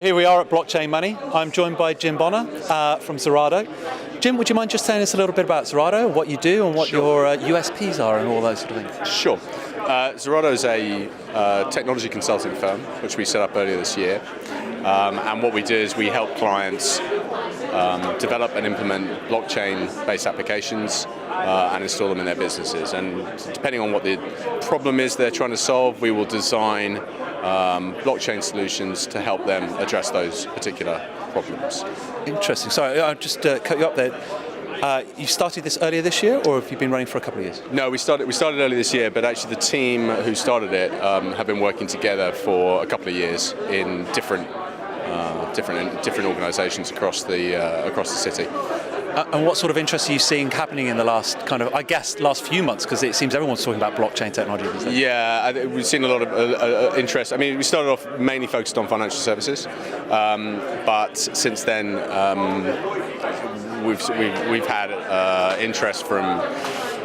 Here we are at Blockchain Money. I'm joined by Jim Bonner from Zerado. Jim, would you mind just telling us a little bit about Zerado, what you do and what your USPs are and all those sort of things? Sure. Zerado is a technology consulting firm which we set up earlier this year. And what we do is we help clients develop and implement blockchain-based applications and install them in their businesses. And depending on what the problem is they're trying to solve, we will design blockchain solutions to help them address those particular problems. Interesting. Sorry, I just cut you up there. You started this earlier this year, or have you been running for a couple of years? No, we started earlier this year, but actually the team who started it have been working together for a couple of years in different organisations across the city. And what sort of interest are you seeing happening in the last last few months? Because it seems everyone's talking about blockchain technology these days. Yeah, we've seen a lot of interest. I mean, we started off mainly focused on financial services, but since then we've had interest from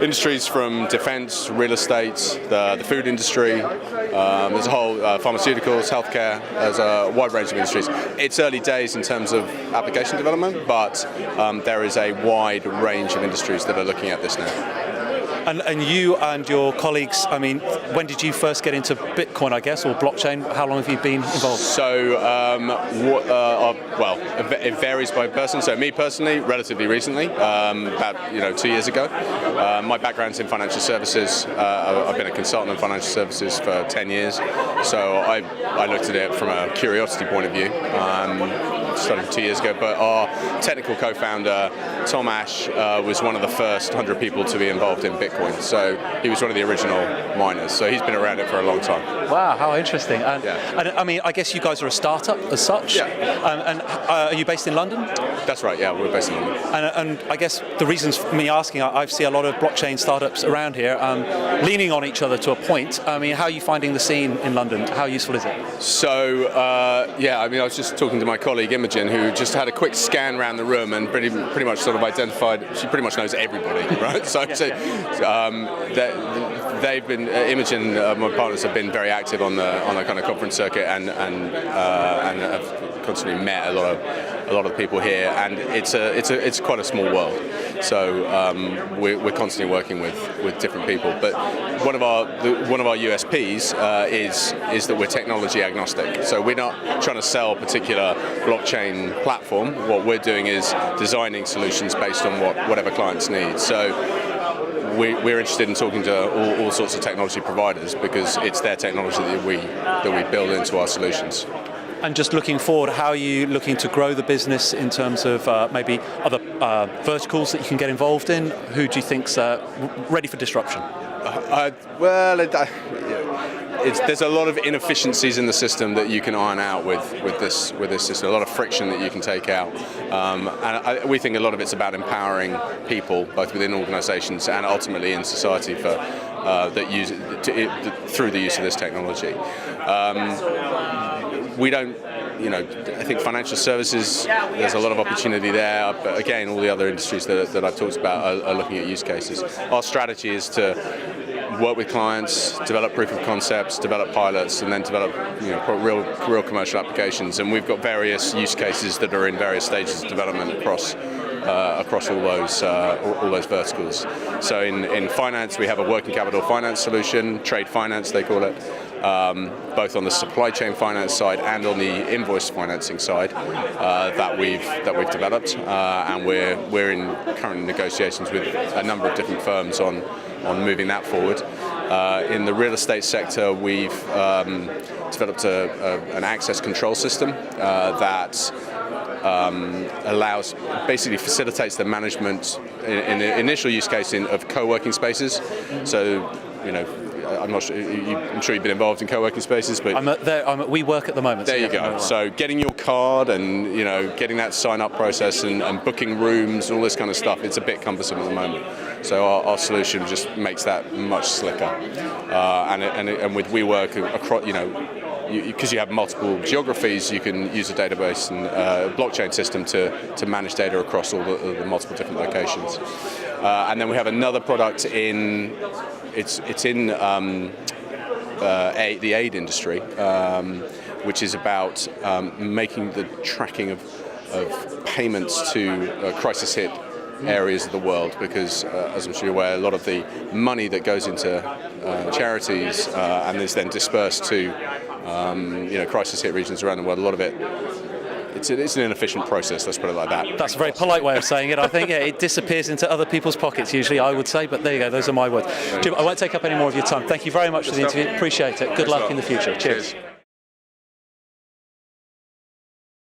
industries from defence, real estate, the food industry. There's a whole pharmaceuticals, healthcare. There's a wide range of industries. It's early days in terms of application development, but there is a wide range of industries that are looking at this now. And you and your colleagues, I mean, when did you first get into Bitcoin, I guess, or blockchain? How long have you been involved? So, it varies by person. So me personally, relatively recently, about 2 years ago. My background's in financial services. I've been a consultant in financial services for 10 years. So I looked at it from a curiosity point of view. Started 2 years ago, but our technical co-founder, Tom Ash, was one of the first 100 people to be involved in Bitcoin. So he was one of the original miners. So he's been around it for a long time. Wow, how interesting. And yeah. I mean, I guess you guys are a startup as such. Yeah. And are you based in London? That's right, yeah, we're based in London. And I guess the reasons for me asking, I see a lot of blockchain startups around here leaning on each other to a point. I mean, how are you finding the scene in London? How useful is it? So, I was just talking to my colleague Imogen, who just had a quick scan around the room and pretty much sort of identified, she pretty much knows everybody, right? So they've been, Imogen, my partners, have been very active on the kind of conference circuit and have constantly met a lot of people here, and it's quite a small world. So we're constantly working with different people. But one of our USPs is that we're technology agnostic. So we're not trying to sell a particular blockchain platform. What we're doing is designing solutions based on whatever clients need. So we're interested in talking to all sorts of technology providers because it's their technology that we build into our solutions. And just looking forward, how are you looking to grow the business in terms of maybe other verticals that you can get involved in? Who do you think's ready for disruption? There's a lot of inefficiencies in the system that you can iron out with this system. A lot of friction that you can take out, and we think a lot of it's about empowering people, both within organisations and ultimately in society, for that use through the use of this technology. We don't. I think financial services, there's a lot of opportunity there, but again, all the other industries that I've talked about are looking at use cases. Our strategy is to work with clients, develop proof of concepts, develop pilots, and then develop real commercial applications. And we've got various use cases that are in various stages of development across all those verticals. So in finance, we have a working capital finance solution, trade finance they call it, both on the supply chain finance side and on the invoice financing side that we've developed, and we're in current negotiations with a number of different firms on moving that forward. In the real estate sector, we've developed an access control system that basically facilitates the management in the initial use case of co-working spaces. So, I'm sure you've been involved in co-working spaces, but we work at the moment. There you go. So getting your card and getting that sign-up process and booking rooms, all this kind of stuff, it's a bit cumbersome at the moment. So our solution just makes that much slicker. And with WeWork across, because you have multiple geographies, you can use a database and blockchain system to manage data across all the multiple different locations. And then we have another product it's in the aid industry, which is about making the tracking of payments to crisis hit areas of the world, because as I'm sure you're aware, a lot of the money that goes into charities and is then dispersed to crisis hit regions around the world, a lot of it, it's an inefficient process, let's put it like that. That's a very polite way of saying it. I think it disappears into other people's pockets usually, I would say, but there you go, those are my words. Jim, I won't take up any more of your time. Thank you very much for the interview, appreciate it. Good luck in the future. Cheers.